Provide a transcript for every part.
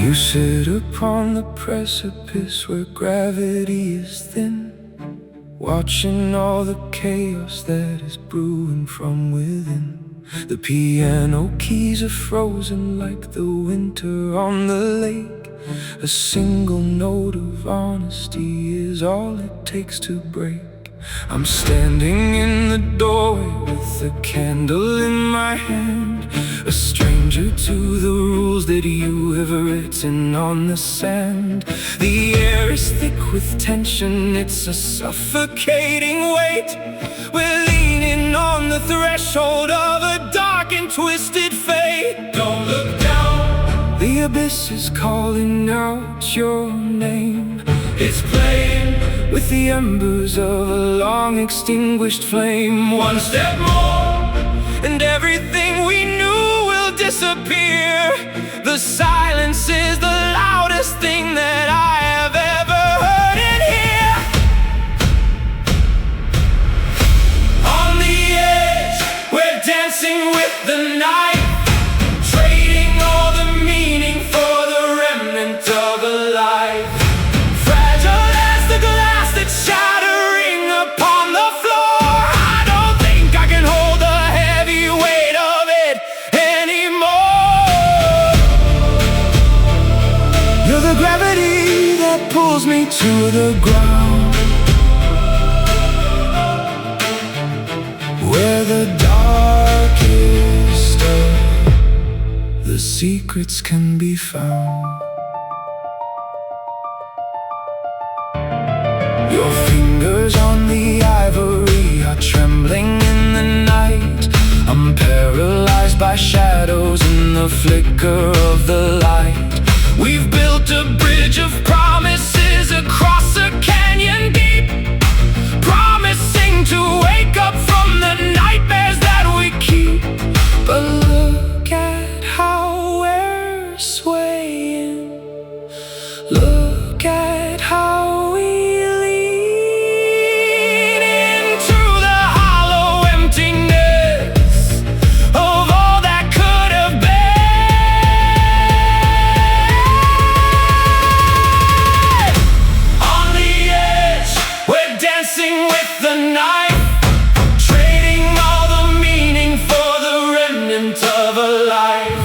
You sit upon the precipice where gravity is thin, watching all the chaos that is brewing from within. The piano keys are frozen like the winter on the lake. A single note of honesty is all it takes to break. I'm standing in the doorway with a candle in my hand, a stranger to the rules that you have written on the sand. The air is thick with tension, it's a suffocating weight. We're leaning on the threshold of a dark and twisted fate. Don't look down, the abyss is calling out your name. It's playing with the embers of a long extinguished flame. One step more and everything we knew will disappear. The silence is the loudest thing that I have ever heard in here. On the edge, we're dancing with the night, trading all the meaning for the remnant of a life. Fragile as the glass that's shattering upon the floor. I don't think I can hold the heavy weight of it anymore. You're the gravity that pulls me to the ground, where the darkest of the secrets can be found. Your fingers on the ivory are trembling in the night. I'm paralyzed by shadows in the flicker of the light. We've built a bridge of promises across a canyon deep, promising to wake up from the nightmares that we keep. But look at how we're swaying. Look at how we lean into the hollow emptiness of all that could have been. On the edge, we're dancing with the night, trading all the meaning for the remnant of a life.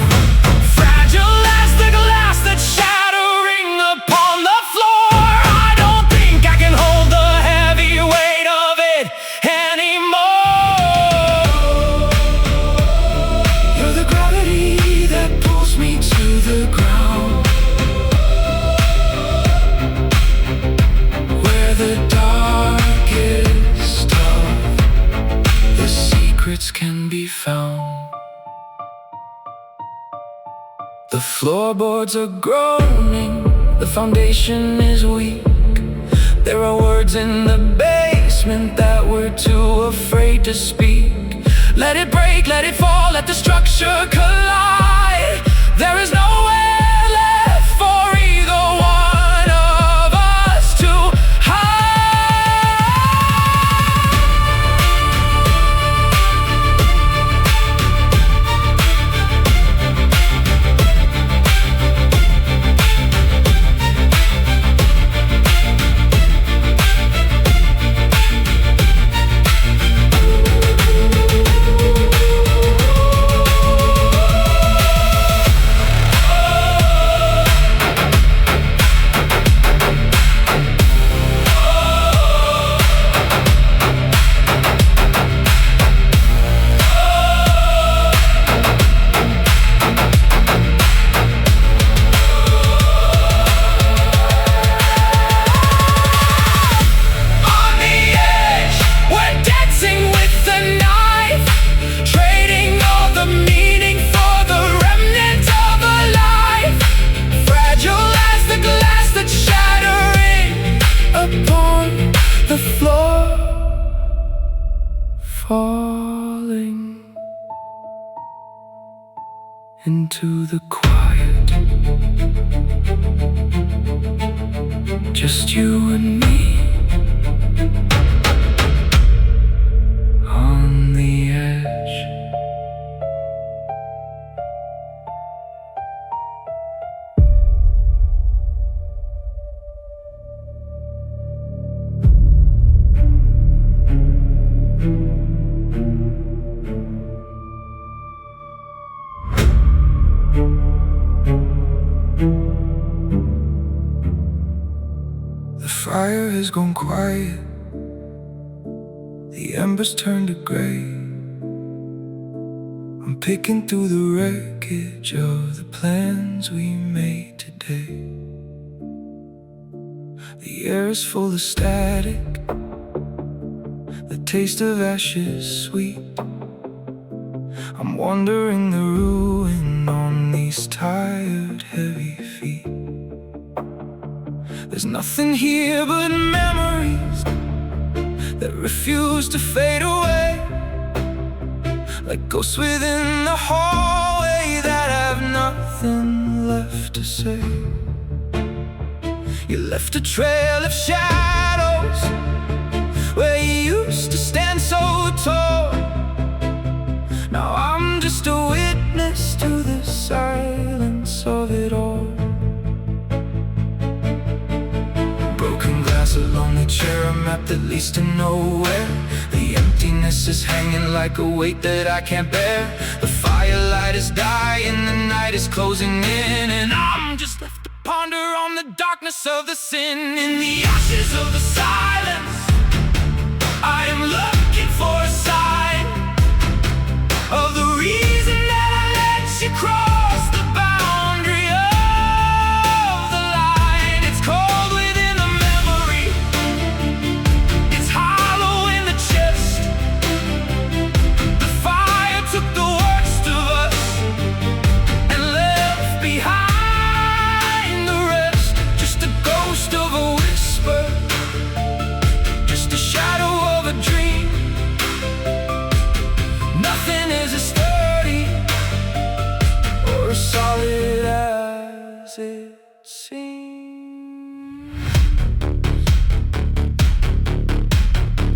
Fragile as the glass that's shattering upon the floor. I don't think I can hold the heavy weight of it anymore. You're the gravity that pulls me to the ground, where the darkest of the secrets can be found. The floorboards are groaning, the foundation is weak. There are words in the basement that we're too afraid to speak. Let it break, let it fall, let the structure collide. There is nowhere left for either one of us to falling into the quiet. Just you and me on the edge. The fire has gone quiet, the embers turned to gray. I'm picking through the wreckage of the plans we made today. The air is full of static, the taste of ashes sweet. I'm wandering the ruin on these tired, heavy feet. There's nothing here but memories that refuse to fade away, like ghosts within the hallway that have nothing left to say. You left a trail of shadows where you used to stand so tall. Now I'm just a witness to the silence of it all. Broken glass, a lonely chair, a map that leads to nowhere. The emptiness is hanging like a weight that I can't bear. The firelight is dying, the night is closing in, and I'm just left to ponder on the darkness of the sin. In the ashes of the silence, I am looking for a sign of the reason that I let you cross the boundary of the line. It's cold within the memory, it's hollow in the chest. The fire took the worst of us and left behind the rest. Just a ghost of a whisper, just a shadow of a dream. Nothing is as sturdy or as solid as it seems.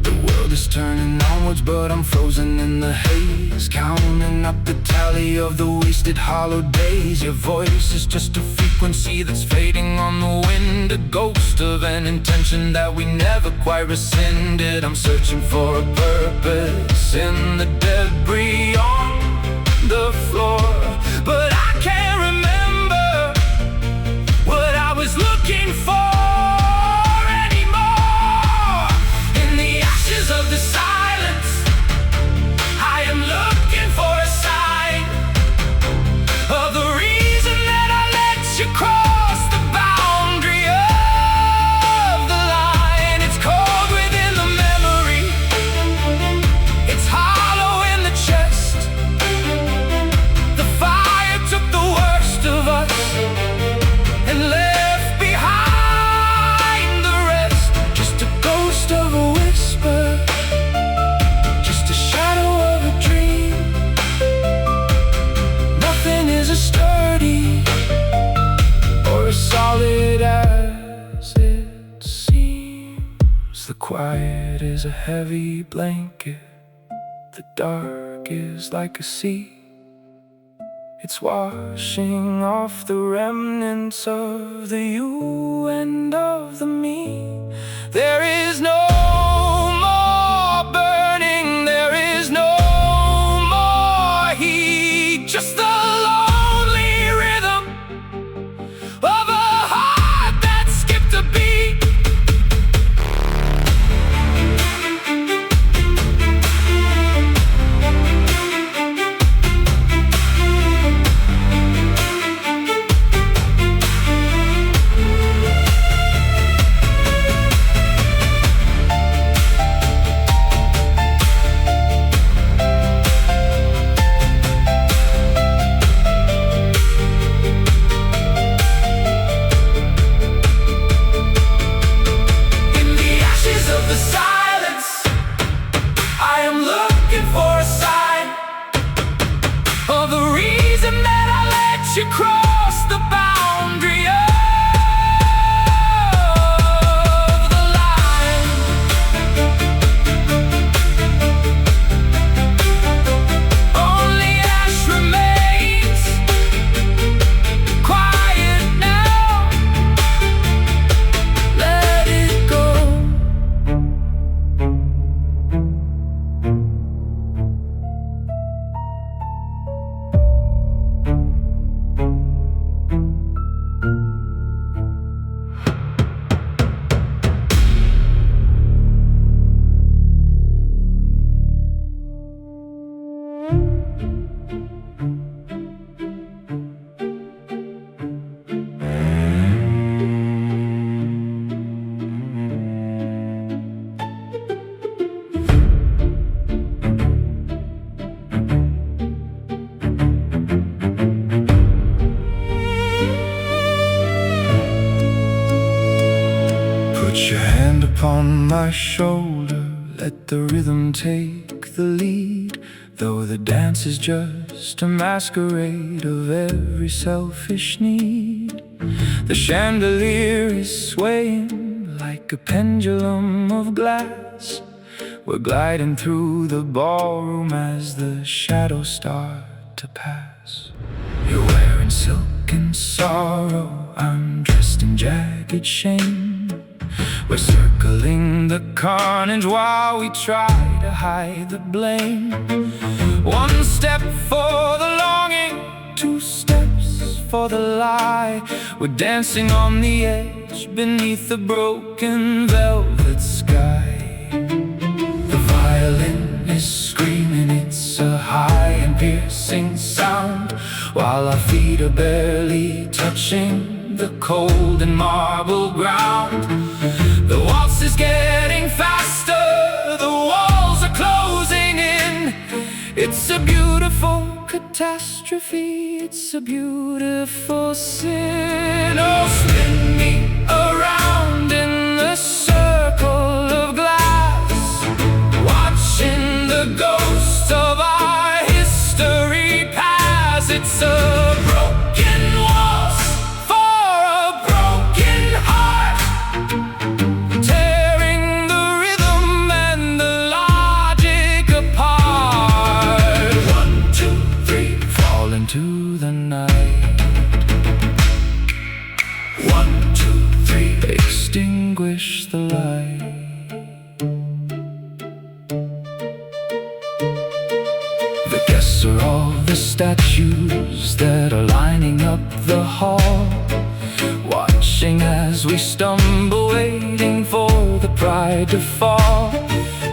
The world is turning onwards, but I'm frozen in the haze, counting up the tally of the wasted hollow days. Your voice is just a frequency that's fading on the wind, a ghost of an intention that we never quite rescinded. I'm searching for a purpose in the debris on the floor, but I can't remember what I was looking for anymore. In the ashes of the silence, I am looking for a sign of the reason that I let you cross the boundary of the line. It's cold within the memory, it's hollow in the chest. The fire took the worst of us and left behind the rest. Just a ghost of a whisper, just a shadow of a dream. Nothing is as sturdy or as solid as it seems. The quiet is a heavy blanket, the dark is like a sea. It's washing off the remnants of the you and of the me. There is no more burning, there is no more heat, just the lonely rhythm of a heart that skipped a beat. You cross the boundary of the line. Only ash remains, quiet now, let it go. your hand upon my shoulder, let the rhythm take the lead. Though the dance is just a masquerade of every selfish need, the chandelier is swaying like a pendulum of glass. We're gliding through the ballroom as the shadows start to pass. You're wearing silk and sorrow, I'm dressed in jagged shame. We're circling the carnage while we try to hide the blame. One step for the longing, two steps for the lie. We're dancing on the edge beneath the broken velvet sky. The violin is screaming, it's a high and piercing sound, while our feet are barely touching the cold and marble ground. The waltz is getting faster, the walls are closing in. It's a beautiful catastrophe, it's a beautiful sin. Oh, spin me around in the circle of glass, watching the ghosts of our history pass. It's a broken waltz for a broken heart, tearing the rhythm and the logic apart. 1, 2, 3, fall into the night. 1, 2, 3, extinguish the light. The guests are all the statues that are lining up the hall, watching as we stumble, waiting for the pride to fall.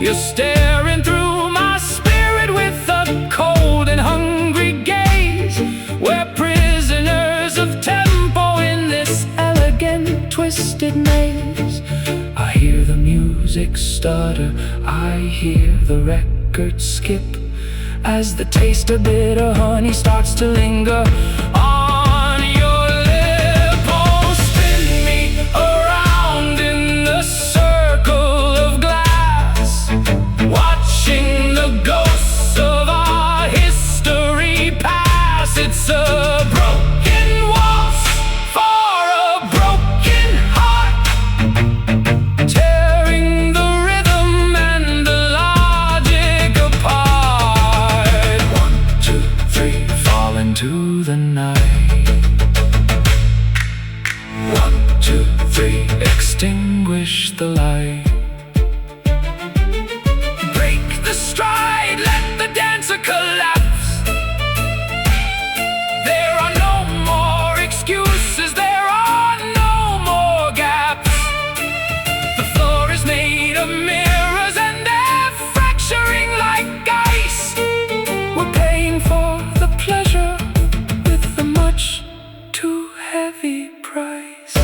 You're staring through my spirit with a cold and hungry gaze. We're prisoners of tempo in this elegant, twisted maze. I hear the music stutter, I hear the record skip, as the taste of bitter honey starts to linger on your lip. Oh, spin me around in the circle of glass, watching the ghosts of our history pass. It's a broken waltz for a broken heart, tearing the rhythm and the logic apart. 1, 2, 3, fall into the night. 1, 2, 3, extinguish the light. Break the stride, let the dancer collapse. There are no more excuses, there are no more gaps. The floor is made of mirrors and they're fracturing like ice. We're paying for the pleasure with a much too heavy price.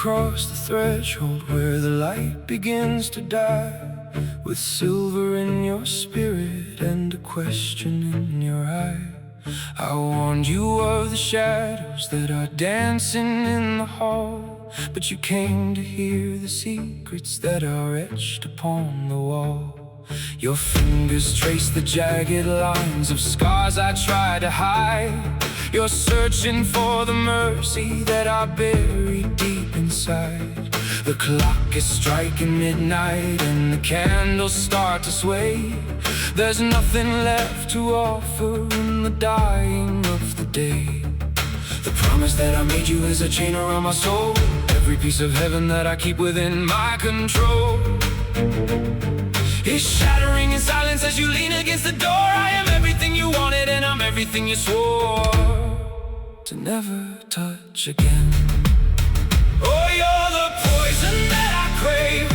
across the threshold where the light begins to die, with silver in your spirit and a question in your eye. I warned you of the shadows that are dancing in the hall, but you came to hear the secrets that are etched upon the wall. Your fingers trace the jagged lines of scars I try to hide. You're searching for the mercy that I buried deep inside. The clock is striking midnight and the candles start to sway. There's nothing left to offer in the dying of the day. The promise that I made you is a chain around my soul, every piece of heaven that I keep within my control is shattering in silence as you lean against the door. I am everything you wanted and I'm everything you swore to never touch again. Oh, you're the poison that I crave,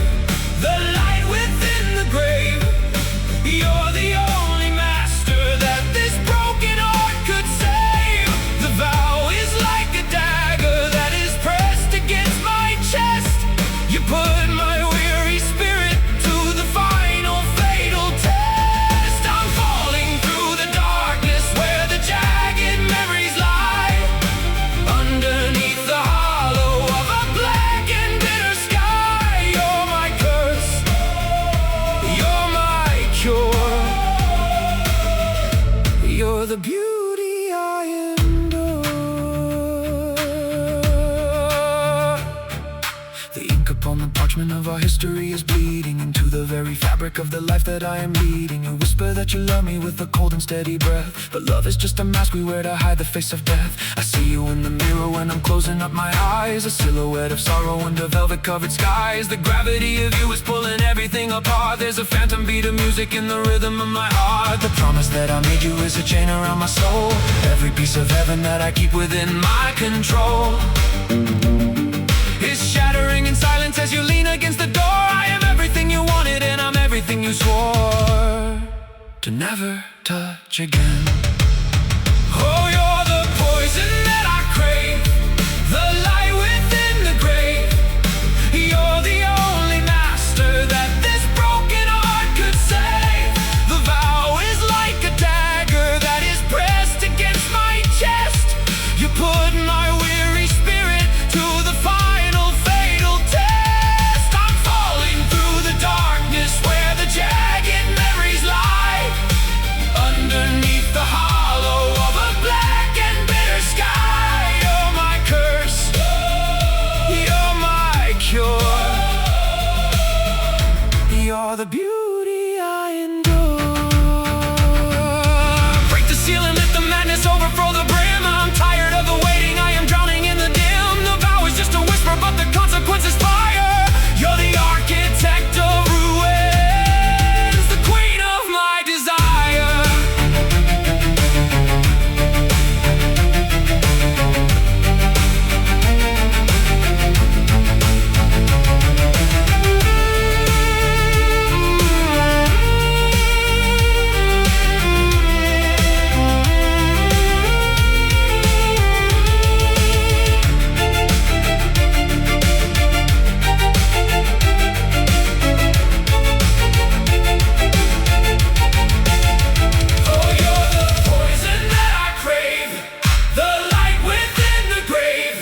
the light within the grave. You're the only master that this broken heart could save. The vow is like a dagger that is pressed against my chest. You put my weary spirit to the final fatal test. I'm falling through the darkness where the jagged memories lie, underneath the hollow of a black and bitter sky. You're my curse, you're my cure, you're the beauty I endure. The ink upon the parchment of our history is bleeding into the very fabric of the life that I am leading. You whisper that you love me with a cold and steady breath, but love is just a mask we wear to hide the face of death. I see you in the mirror when I'm closing up my eyes, a silhouette of sorrow under velvet-covered skies. The gravity of you is pulling everything apart. There's a phantom beat of music in the rhythm of my heart. The promise that I made you is a chain around my soul, every piece of heaven that I keep within my control is shattering in silence as you lean against the door. I am everything you wanted and I'm everything you swore to never touch again. Oh, you're the poison that I crave, the light within the grave. You're the only master that this broken heart could save. The vow is like a dagger that is pressed against my chest. You put my weary spirit to the final fatal test. I'm falling through the darkness where the jagged memories lie, underneath the hollow of a black and bitter sky. You're my curse, you're my cure, you're the beauty I endure. Break the ceiling, let the madness overflow the brim. I'm tired of the waiting, I am drowning in the dim. The vow is just a whisper, but the consequence is fire. You're the architect of ruins, the queen of my desire. Oh, you're the poison that I crave, the light within the grave.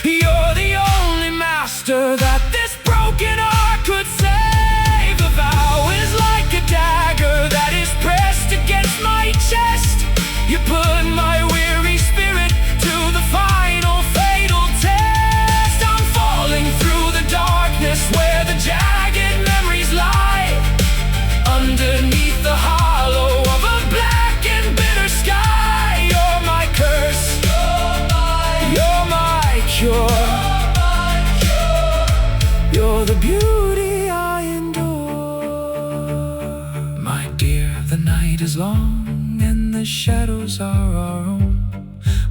You're the only master that this broken heart could save. The vow is like a dagger that is pressed against my chest. You put my weary spirit to the final fatal test. I'm falling through the darkness where the jagged memories lie, underneath the hollow of a black and bitter sky. You're my curse, you're my cure, you're the beauty I endure. My dear, the night is long and the shadows are our own.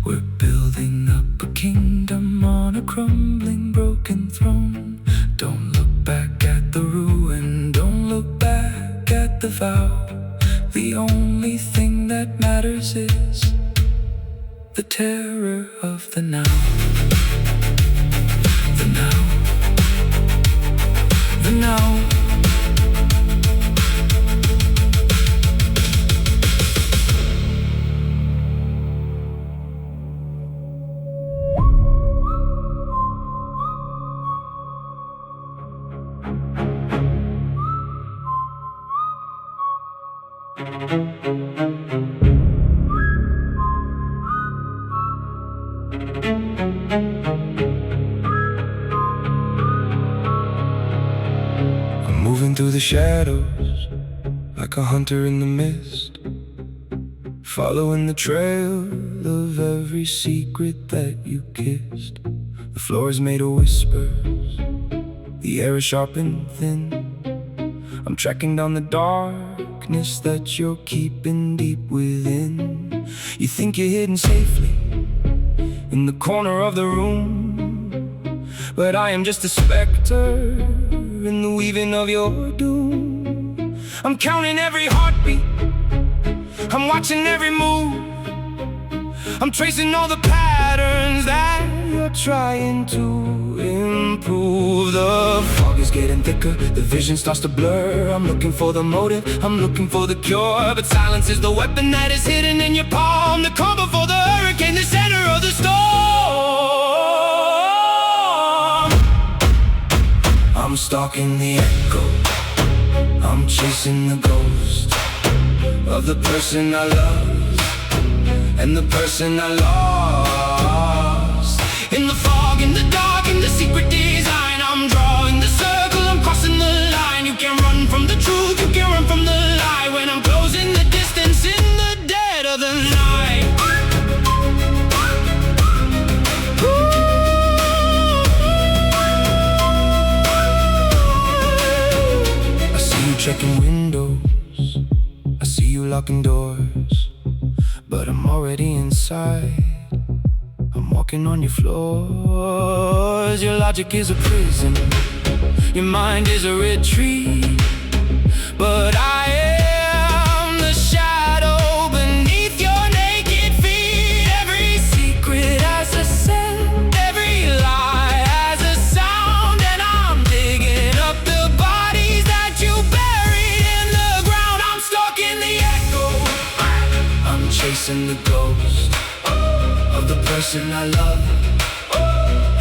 We're building up a kingdom on a crumbling broken throne. Don't look back at the ruin, don't look back at the vow. The only thing that matters is the terror of the now. The now. I'm moving through the shadows like a hunter in the mist, following the trail of every secret that you kissed. The floor is made of whispers, the air is sharp and thin. I'm tracking down the darkness that you're keeping deep within. You think you're hidden safely in the corner of the room, but I am just a specter in the weaving of your doom. I'm counting every heartbeat, I'm watching every move, I'm tracing all the patterns that you're trying to improve. The fog is getting thicker, the vision starts to blur. I'm looking for the motive, I'm looking for the cure, but silence is the weapon that is hidden in your palm. The calm before the hurricane, the center of the storm. I'm stalking the echo, I'm chasing the ghost of the person I love and the person I lost. In the fog, in the dark, in the secret design, I'm drawing the circle, I'm crossing the line. You can't run from the truth, you can't run from the lie. When I'm closing the distance in the dead of the night. I see you checking windows, I see you locking doors, but I'm already inside. I'm walking on your floors. Your logic is a prison, your mind is a retreat, but I am the shadow beneath your naked feet. Every secret has a scent, every lie has a sound, and I'm digging up the bodies that you buried in the ground. I'm stalking the echo, I'm chasing the ghost of the person I love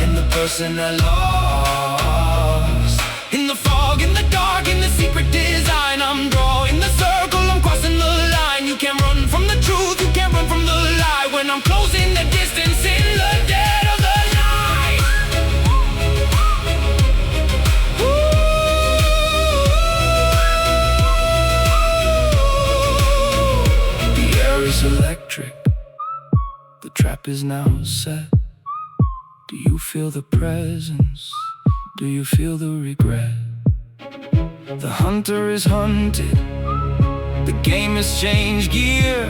and the person I lost. In the fog, in the dark, in the secret design, I'm drawing the circle, I'm crossing the line. You can't run from the truth, you can't run from the lie. When I'm closing the distance in the dead of the night. Ooh. The air is electric, the trap is now set. Do you feel the presence? Do you feel the regret? The hunter is hunted, the game has changed gear.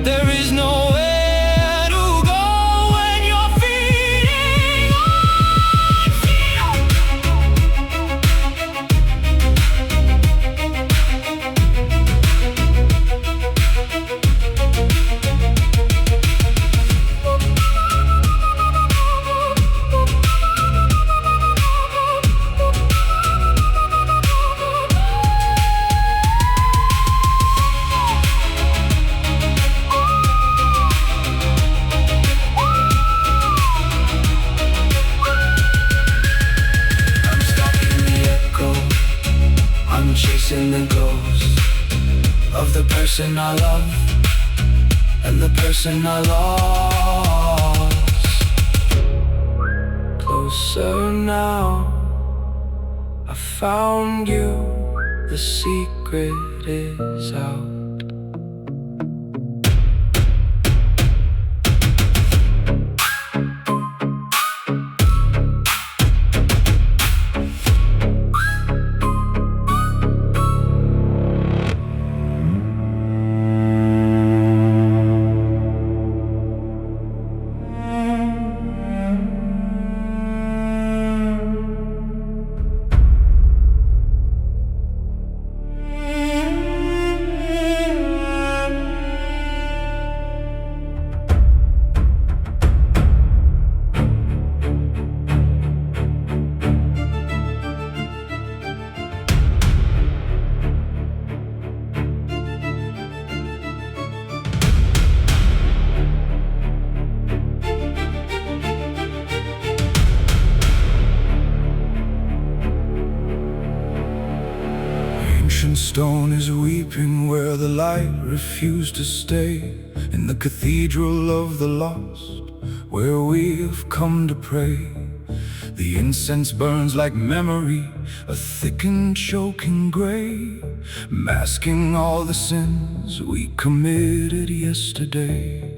There is nowhere to go when you're feeding on fear. Chasing the ghost of the person I love and the person I lost. Closer now, I found you, the secret is out. ocean stone is weeping where the light refused to stay. In the cathedral of the lost, where we have come to pray, the incense burns like memory, a thick and choking gray, masking all the sins we committed yesterday.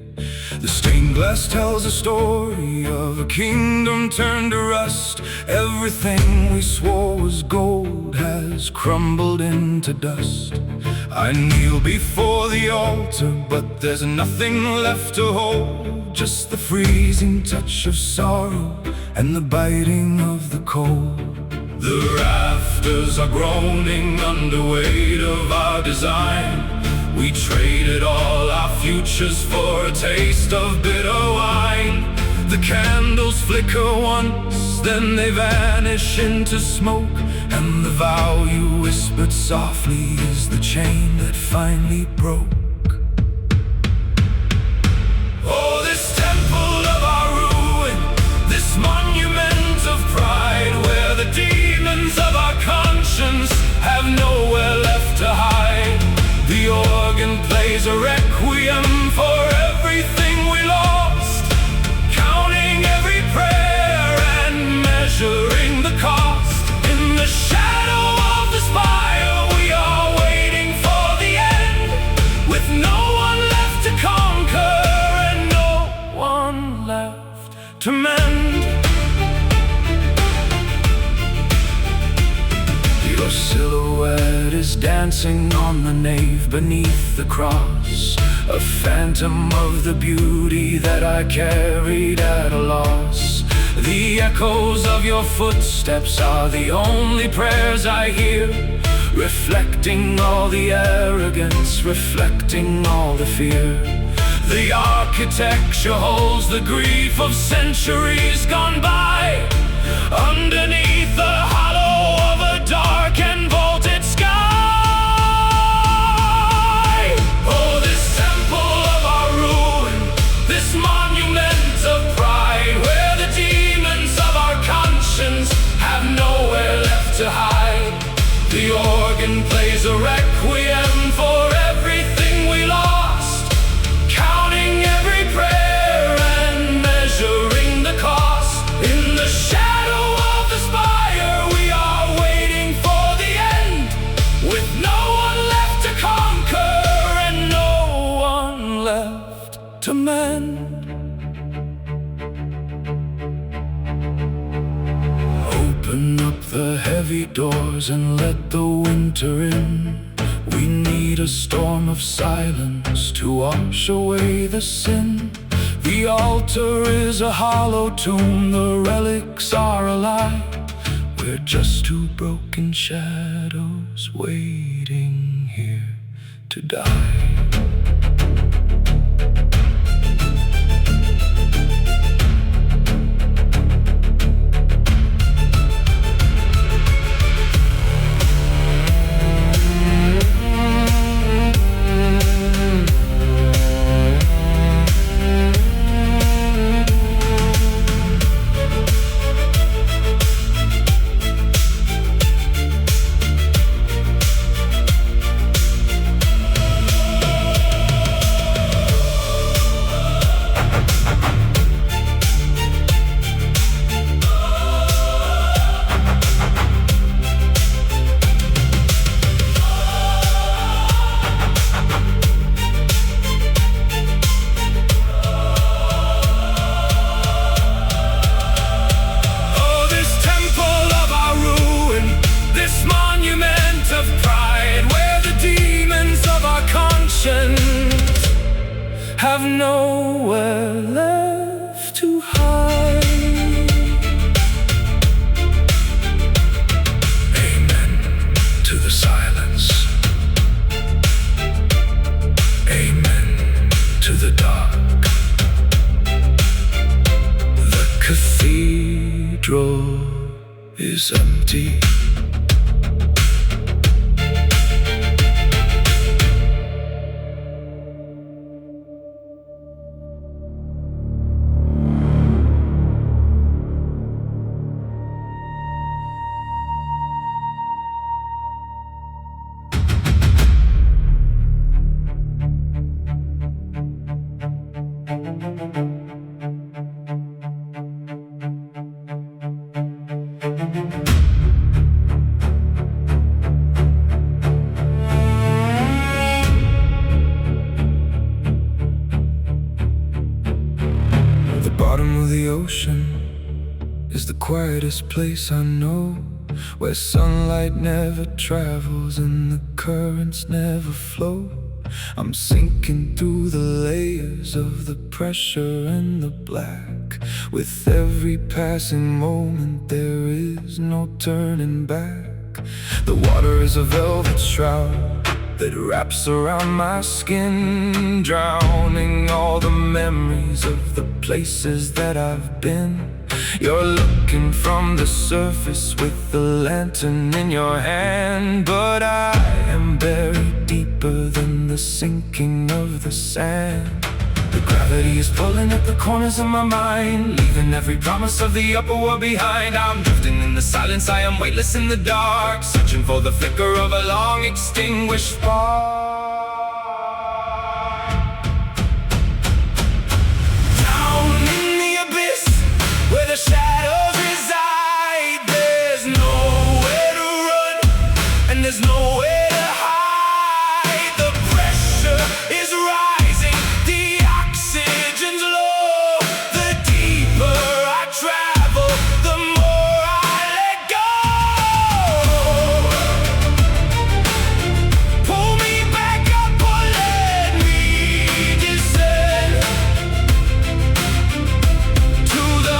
The stained glass tells a story of a kingdom turned to rust. Everything we swore was gold has crumbled into dust. I kneel before the altar, but there's nothing left to hold, just the freezing touch of sorrow and the biting of the cold. The rafters are groaning under weight of our design. We traded all our futures for a taste of bitter wine. The candles flicker once, then they vanish into smoke, and the vow you whispered softly is the chain that finally broke. Oh, this temple of our ruin, this monument of pride, where the demons of our conscience have nowhere left to hide. The organ plays a requiem for everything we lost, counting every prayer and measuring the cost. In the shadow of the spire we are waiting for the end, with no one left to conquer and no one left to mend. Your silhouette is dancing on the nave beneath the cross, a phantom of the beauty that I carried at a loss. The echoes of your footsteps are the only prayers I hear, reflecting all the arrogance, reflecting all the fear. The architecture holds the grief of centuries gone by, underneath the hollow of a dark and vaulted sky. Oh, this temple of our ruin, this monument of pride, where the demons of our conscience have nowhere left to hide. The organ plays a requiem for everything we lost, counting every prayer and measuring the cost. In the shadow of the spire we are waiting for the end, with no one left to conquer and no one left to mend. Open up the heavy doors and let the winter in. We need a storm of silence to wash away the sin. The altar is a hollow tomb, the relics are alive. We're just two broken shadows waiting here to die. Have nowhere left to hide. Amen to the silence. Amen to the dark. The cathedral is empty. ocean is the quietest place I know, where sunlight never travels and the currents never flow. I'm sinking through the layers of the pressure and the black. With every passing moment there is no turning back. The water is a velvet shroud that wraps around my skin, drowning all the memories of the places that I've been. You're looking from the surface with the lantern in your hand, but I am buried deeper than the sinking of the sand. The gravity is pulling at the corners of my mind, leaving every promise of the upper world behind. I'm drifting in the silence, I am weightless in the dark, searching for the flicker of a long extinguished spark. Where the shadows reside, there's nowhere to run, and there's nowhere to hide. The pressure is rising, the oxygen's low. The deeper I travel, the more I let go. Pull me back up or let me descend to the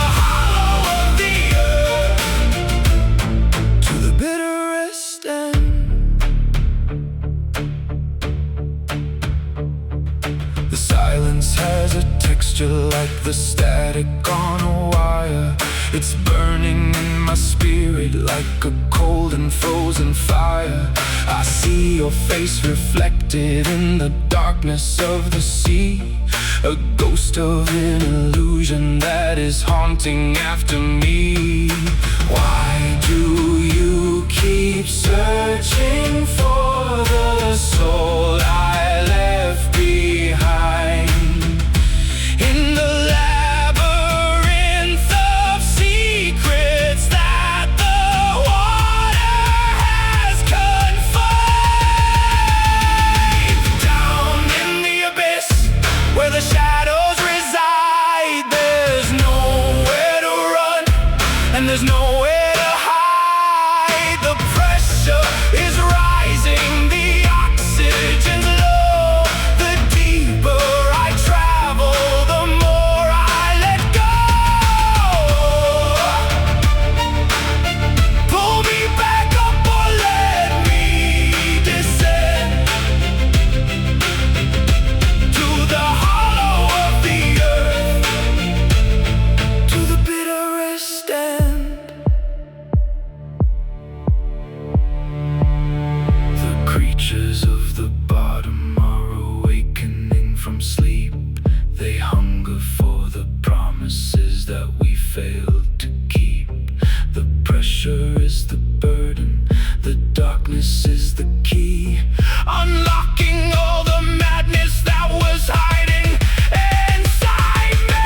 has a texture like the static on a wire. It's burning in my spirit like a cold and frozen fire. I see your face reflected in the darkness of the sea, a ghost of an illusion that is haunting after me. Why do you keep searching for the soul I left behind? In the labyrinth of secrets that the water has confined. Down in the abyss where the shadows reside, there's nowhere to run and there's nowhere to hide. The pressure is rising, the oxygen's low. The deeper I travel, the more I let go. Pull me back up or let me descend to the hollow of the earth, to the bitterest end. The creatures of the bottom are awakening from sleep. They hunger for the promises that we failed to keep. The pressure is the burden, the darkness is the key, unlocking all the madness that was hiding inside me.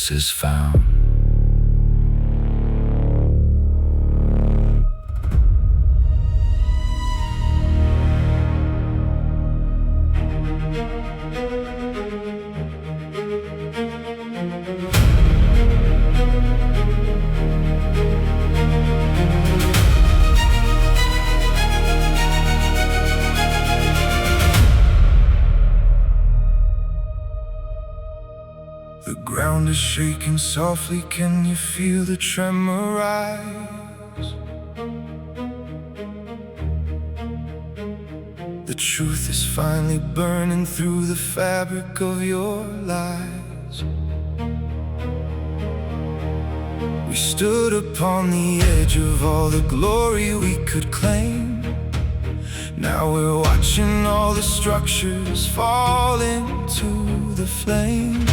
Is found. ground is shaking softly, can you feel the tremor rise? The truth is finally burning through the fabric of your lies. We stood upon the edge of all the glory we could claim. Now we're watching all the structures fall into the flame.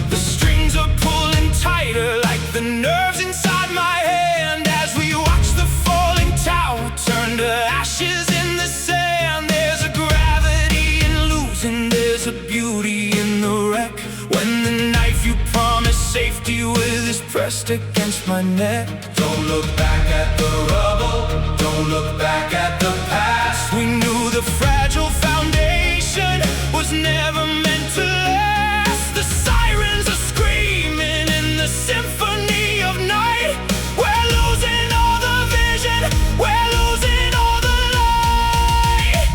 The strings are pulling tighter like the nerves inside my hand, as we watch the falling tower turn to ashes in the sand. There's a gravity in losing, there's a beauty in the wreck. When the knife you promised safety with is pressed against my neck. Don't look back at the rubble, don't look back at the past. We knew the fragile foundation was never meant to last. The sirens are screaming in the symphony of night. We're losing all the vision, we're losing all the light.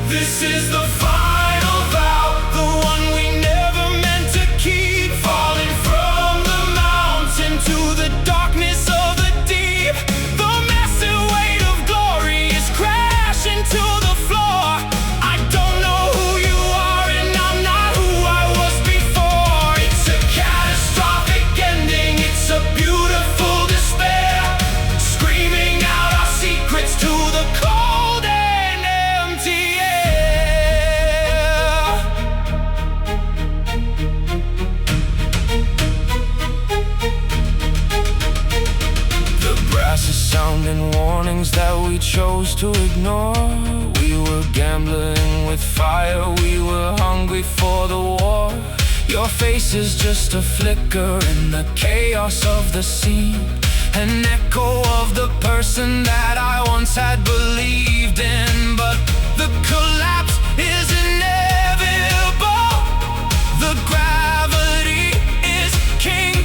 This is the final vow, the one we never meant to keep. Falling from the mountain to the darkness of the deep. The massive weight of glory is crashing to the floor. I don't know who you are and I'm not who I was before. It's a catastrophic ending, it's a beautiful despair, screaming out our secrets to the cold and empty air. The brass is sounding warnings that we chose to ignore. We were gambling with fire, we were hungry for the war. Your face is just a flicker in the chaos of the scene, an echo of the person that I once had believed in. But the collapse is inevitable, the gravity is king.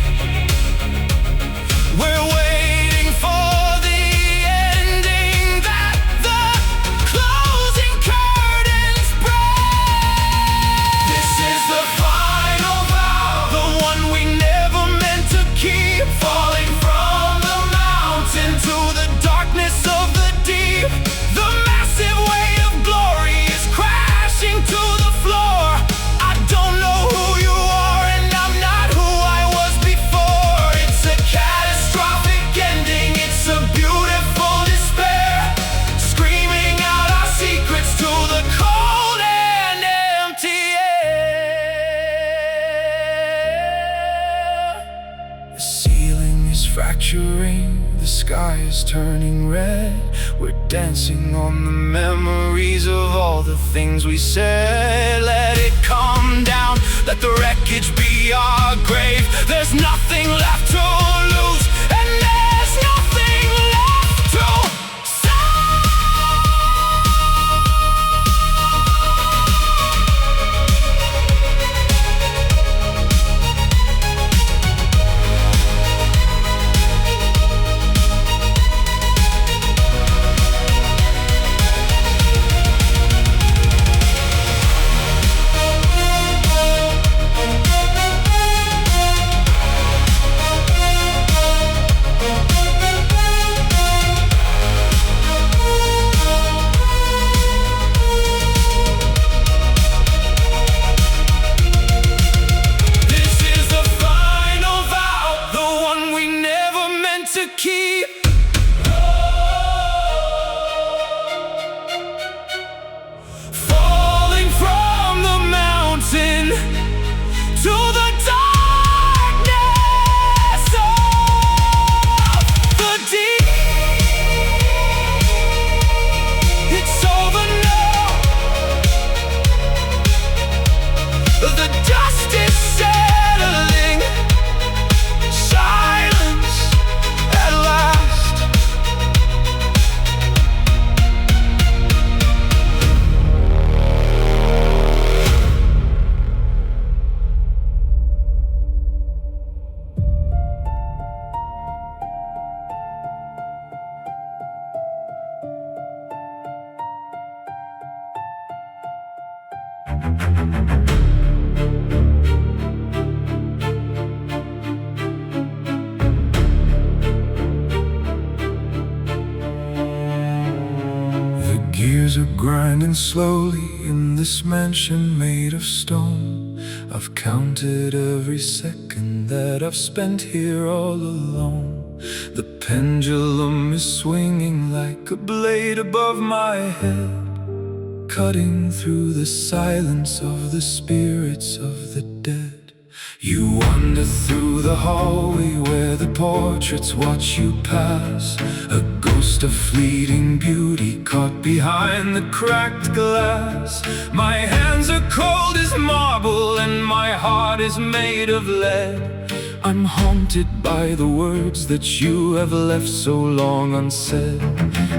We're waiting for the ending, that the closing curtains break. This is the final vow, the one we never meant to keep. Falling from the mountain to the darkness of the deep. The massive weight of glory is crashing to the floor. I don't know who you are and I'm not who I was before. It's a catastrophic ending, it's a beautiful despair, screaming out our secrets to the cold and empty air. The ceiling is fracturing, the sky is turning red. We're dancing on the memories of all the things we said. Let it come down, let the wreckage be our grave. There's nothing left to lose, and there's nothing left to say. Gears are grinding slowly in this mansion made of stone. I've counted every second that I've spent here all alone. The pendulum is swinging like a blade above my head, cutting through the silence of the spirits of the dead. You wander through the hallway where the portraits watch you pass, a ghost of fleeting beauty caught behind the cracked glass. My hands are cold as marble and my heart is made of lead. I'm haunted by the words that you have left so long unsaid.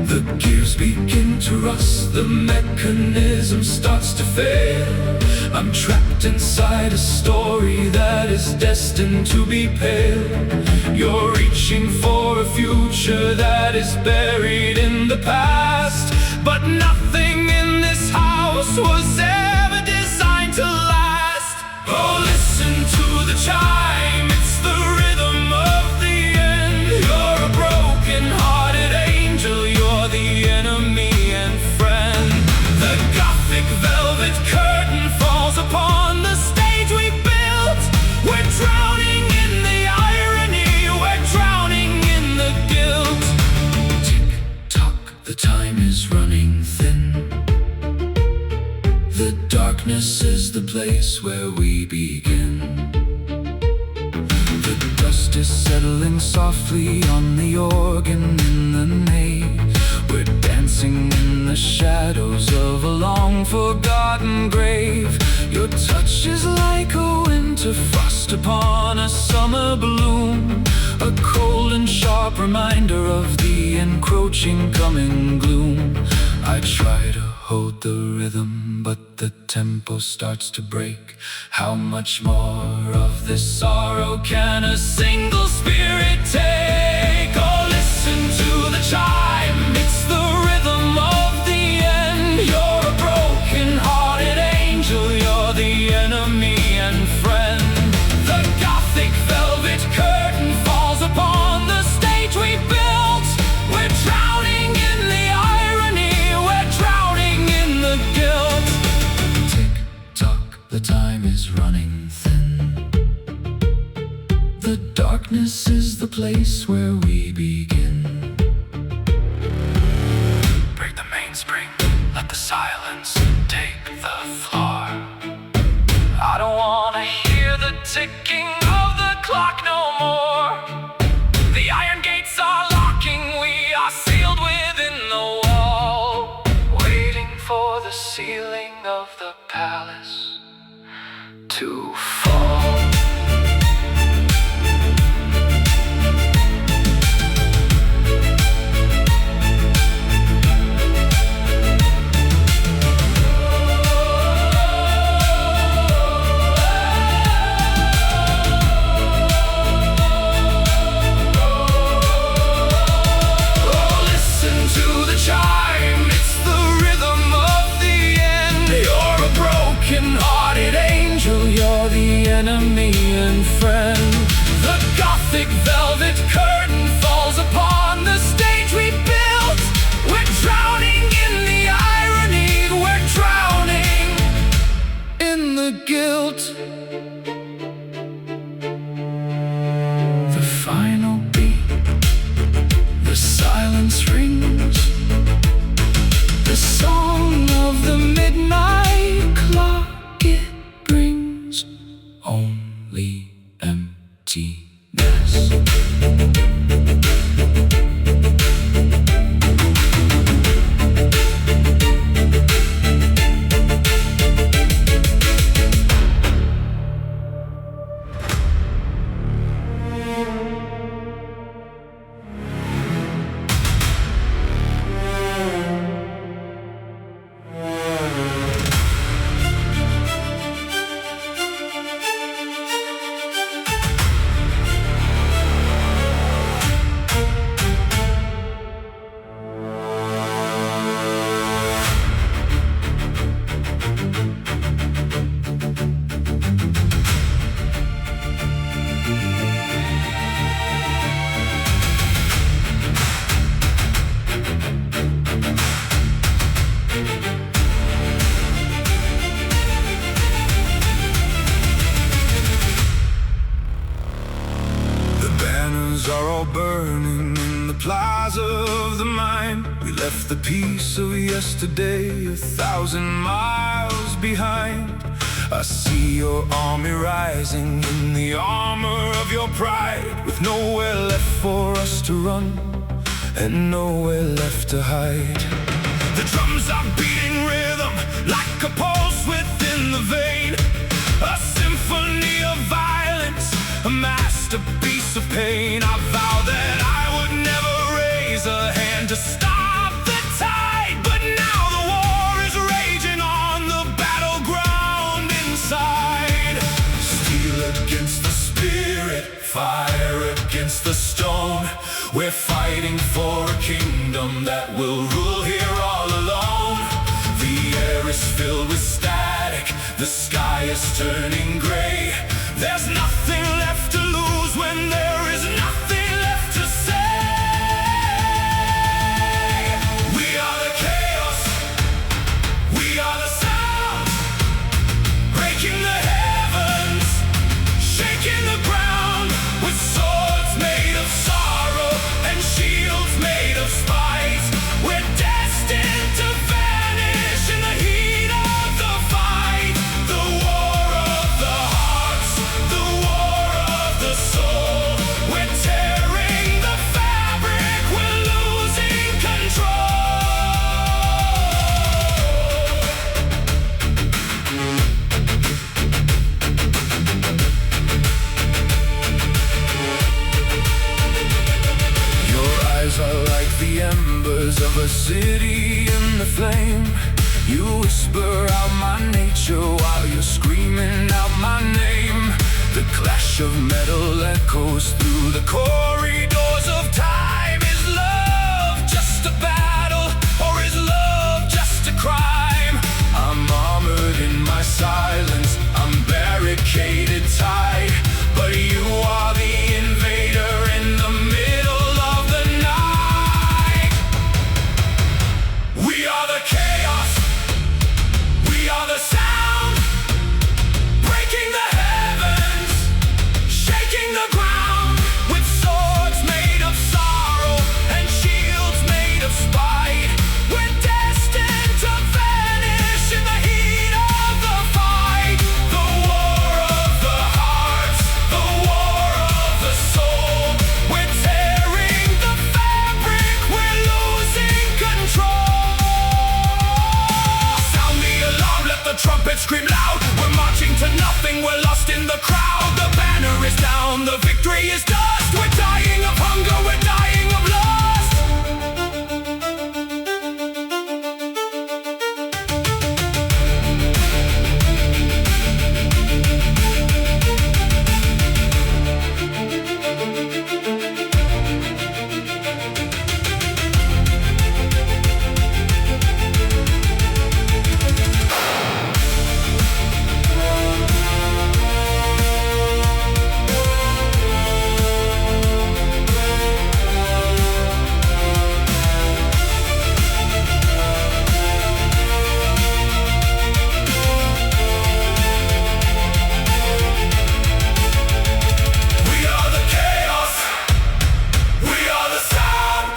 The gears begin to rust, the mechanism starts to fail. I'm trapped inside a story that is destined to be pale. You're reaching for a future that is buried in the past, but nothing in this house was ever designed to last. Oh, listen to the chime, it's the rhythm of the end. You're a broken-hearted angel, you're the enemy and friend. The gothic velvet curtain falls upon the stage we built. We're drowning in the irony, we're drowning in the guilt. Tick-tock, the time is running thin. The darkness is the place where we begin. The dust is settling softly on the organ in the nave. We're dancing in the shadows of a long-forgotten grave. Your touch is like a winter frost upon a summer bloom, a cold and sharp reminder of the encroaching coming gloom. I try to hold the rhythm, but the tempo starts to break. How much more of this sorrow can a single spirit take? Oh, listen to the chime, it's the rhythm of the end. You're a broken-hearted angel, you're the enemy and friend. The gothic velvet curtain falls upon the stage we built. We're drowning in the irony, we're drowning in the guilt. Tick-tock, the time is running thin. The darkness is the place where we begin. Break the mainspring, let the silence take the floor. I don't wanna hear the ticking of the clock no more. The iron gates are locking, we are sealed within the wall, waiting for the ceiling of the palace to fall. Enemy and friend. The gothic velvet curtain falls upon the stage we built. We're drowning in the irony, we're drowning in the guilt. The final beat, the silence rings, the song of the midnight clock. It brings only emptiness. Banners are all burning in the plaza of the mine. We left the peace of yesterday 1,000 miles behind. I see your army rising in the armor of your pride, with nowhere left for us to run and nowhere left to hide. The drums are beating rhythm like a pulse within the vein, a symphony of violence, a masterpiece of pain. I vow that I would never raise a hand to stop the tide, but now the war is raging on the battleground inside. Steel against the spirit, fire against the stone. We're fighting for a kingdom that will rule here all alone. The air is filled with static, the sky is turning gray. There's nothing left to lose when there is nothing left to say. We are the chaos, we are the sound, breaking the heavens, shaking the ground, with swords made of sorrow and shields made of spite. We're destined to vanish in the heat of the fight. The war of the hearts, the war of the soul. We're tearing the fabric, we're losing control. Your eyes are like the embers of a city in the flame. You whisper out my nature while you're screaming out my name. The clash of metal echoes through the corridors of time. Is love just a battle, or is love just a crime? I'm armored in my silence, I'm barricaded tight, but you are the invader in the middle of the night. We are the chaos, we are the sound, breaking the heavens, shaking the ground, with swords made of sorrow and shields made of spite. We're destined to vanish in the heat of the fight. The war of the hearts, the war of the soul. We're tearing the fabric, we're losing control. Sound the alarm, let the trumpet scream loud. We're marching to nothing, we're lost in the crowd. The banner is down, the victory is dust. We're dying of hunger, we're dying of lust. We are the chaos, we are the sound,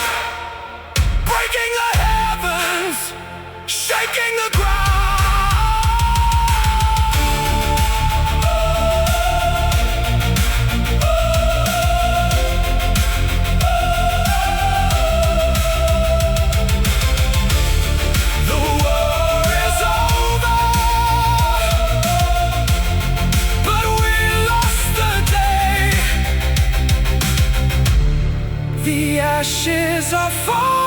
breaking the heavens, shaking the ground. The war is over, but we lost the day. The ashes are falling.